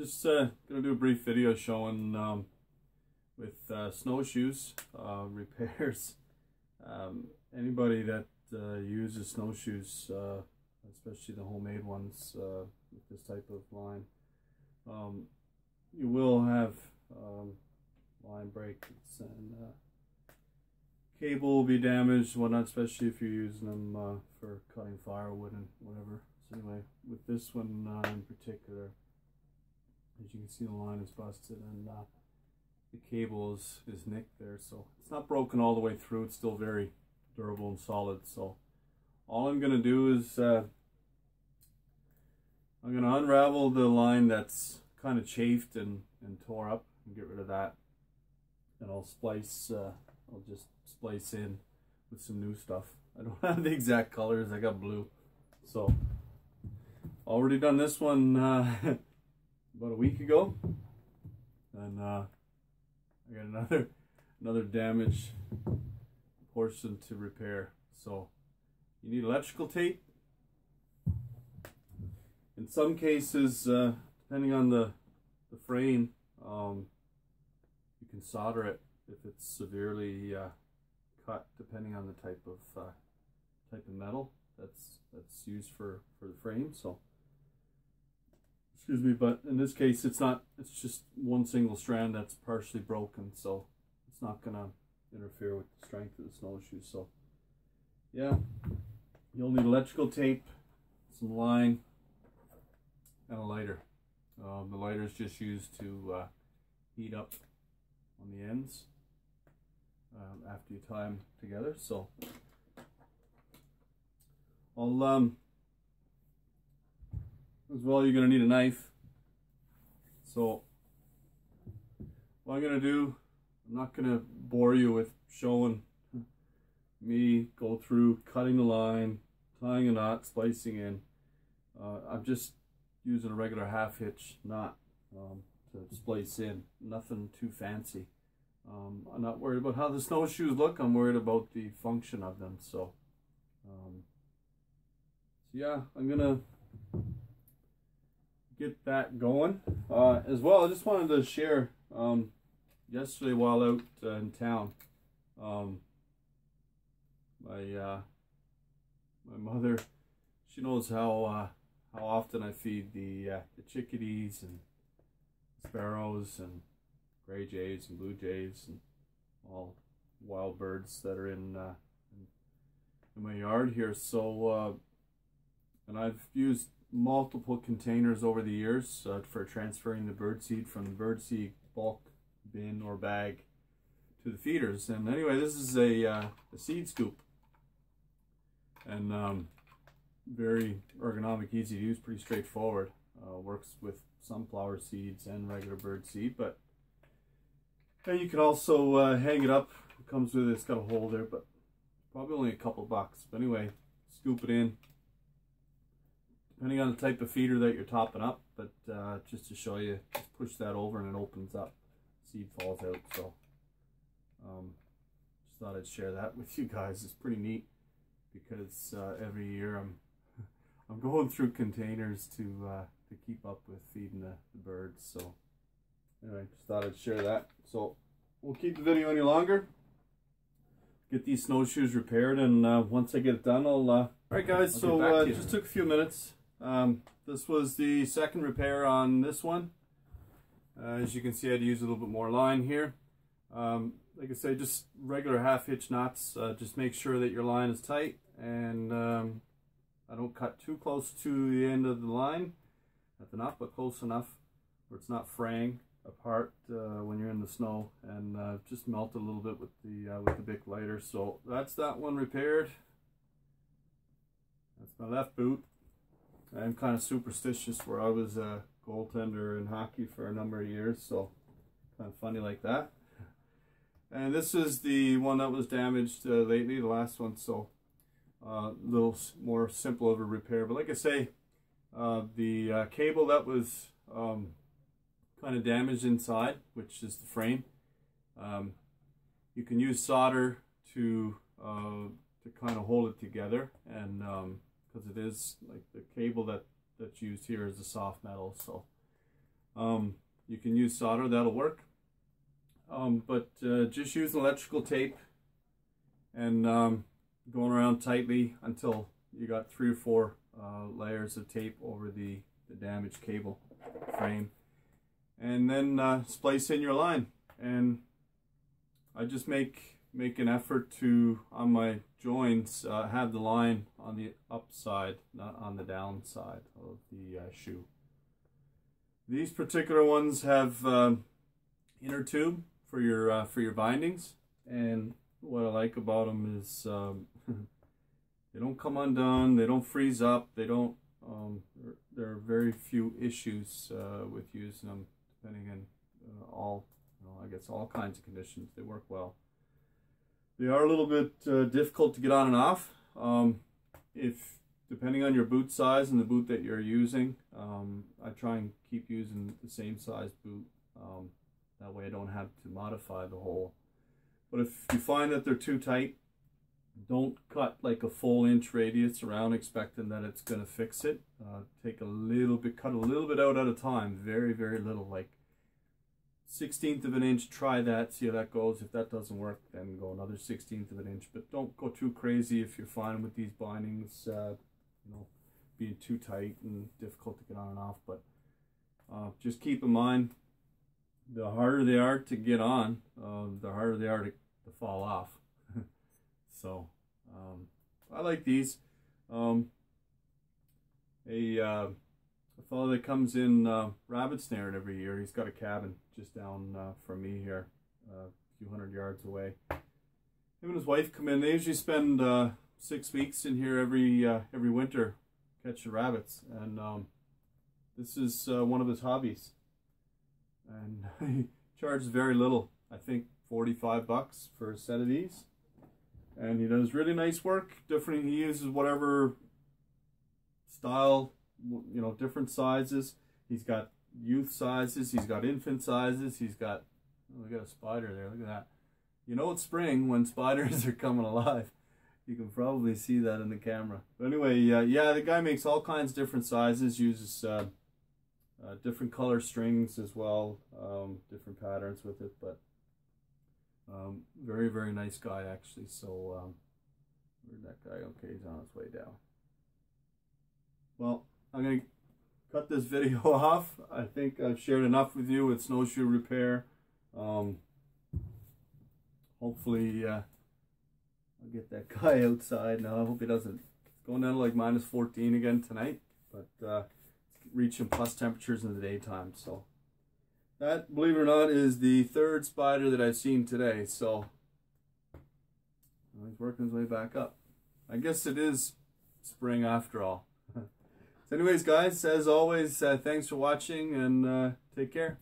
Just gonna do a brief video showing with snowshoes repairs. Anybody that uses snowshoes, especially the homemade ones with this type of line, you will have line breaks and cable will be damaged, whatnot, especially if you're using them for cutting firewood and whatever. So anyway, with this one in particular, as you can see, the line is busted and the cable is nicked there. So it's not broken all the way through, it's still very durable and solid. So all I'm going to do is I'm going to unravel the line that's kind of chafed and tore up and get rid of that. And I'll splice, I'll just splice in with some new stuff. I don't have the exact colors, I got blue. So already done this one about a week ago, and I got another damaged portion to repair. So you need electrical tape. In some cases, depending on the frame, you can solder it if it's severely cut, depending on the type of metal that's used for the frame. So excuse me, but in this case it's not, it's just one single strand that's partially broken, so it's not gonna interfere with the strength of the snowshoe. So yeah, you'll need electrical tape, some line, and a lighter. The lighter is just used to heat up on the ends after you tie them together. So I'll as well, you're going to need a knife. So what I'm going to do, I'm not going to bore you with showing me go through cutting the line, tying a knot, splicing in. I'm just using a regular half hitch knot to splice in. Nothing too fancy. I'm not worried about how the snowshoes look, I'm worried about the function of them. So yeah, I'm going to get that going. As well, I just wanted to share, yesterday while out in town, my mother, she knows how often I feed the chickadees and sparrows and gray jays and blue jays and all wild birds that are in my yard here. So and I've used multiple containers over the years for transferring the birdseed from the birdseed bulk bin or bag to the feeders. And anyway, this is a seed scoop, and very ergonomic, easy to use, pretty straightforward. Works with sunflower seeds and regular bird seed, but and you can also hang it up. It comes with it, it's got a hole there, but probably only a couple bucks. But anyway, scoop it in, depending on the type of feeder that you're topping up, but just to show you, just push that over and it opens up, seed falls out. So just thought I'd share that with you guys. It's pretty neat because every year I'm going through containers to keep up with feeding the birds. So anyway, just thought I'd share that. So we'll keep the video any longer, get these snowshoes repaired, and once I get it done, all right guys, so just took a few minutes. This was the second repair on this one. As you can see, I had to use a little bit more line here. Like I say, just regular half hitch knots. Just make sure that your line is tight, and I don't cut too close to the end of the line at the knot, but close enough where it's not fraying apart when you're in the snow, and just melt it a little bit with the Bic lighter. So that's that one repaired. That's my left boot. I'm kind of superstitious, where I was a goaltender in hockey for a number of years, so kind of funny like that. And this is the one that was damaged lately, the last one, so a little more simple of a repair. But like I say, the cable that was kind of damaged inside, which is the frame, you can use solder to kind of hold it together, and because it is like the cable that's used here is a soft metal. So You can use solder, that'll work. But just use electrical tape and going around tightly until you got 3 or 4 layers of tape over the damaged cable frame, and then splice in your line. And I just make an effort to, on my joins, have the line on the upside, not on the downside of the shoe. These particular ones have inner tube for your bindings, and what I like about them is they don't come undone, they don't freeze up, they don't. There are very few issues with using them, depending on I guess all kinds of conditions. They work well. They are a little bit difficult to get on and off. Depending on your boot size and the boot that you're using, I try and keep using the same size boot. That way I don't have to modify the hole. But if you find that they're too tight, don't cut like a full inch radius around expecting that it's going to fix it. Take a little bit, cut a little bit out at a time, very, very little, like 1/16 of an inch. Try that, see how that goes. If that doesn't work, then go another 1/16 of an inch. But don't go too crazy if you're fine with these bindings, being too tight and difficult to get on and off. But just keep in mind, the harder they are to get on, the harder they are to fall off. So I like these. A fellow that comes in rabbit snaring every year, he's got a cabin just down from me here, a few hundred yards away. Him and his wife come in. They usually spend 6 weeks in here every winter catching rabbits, and this is one of his hobbies. And he charges very little, I think $45 for a set of these. And he does really nice work. He uses whatever style, different sizes. He's got youth sizes, he's got infant sizes, he's got, oh, we got a spider there, look at that. You know it's spring when spiders are coming alive. You can probably see that in the camera. But anyway, yeah, the guy makes all kinds of different sizes, uses different color strings as well, different patterns with it, but very, very nice guy actually. So where'd that guy? Okay, he's on his way down. Well, I'm gonna cut this video off. I think I've shared enough with you with snowshoe repair. Hopefully I'll get that guy outside now. I hope he doesn't. It's going down to like -14 again tonight, but reaching plus temperatures in the daytime. So that, believe it or not, is the 3rd spider that I've seen today. So he's working his way back up. I guess it is spring after all. So anyways, guys, as always, thanks for watching, and take care.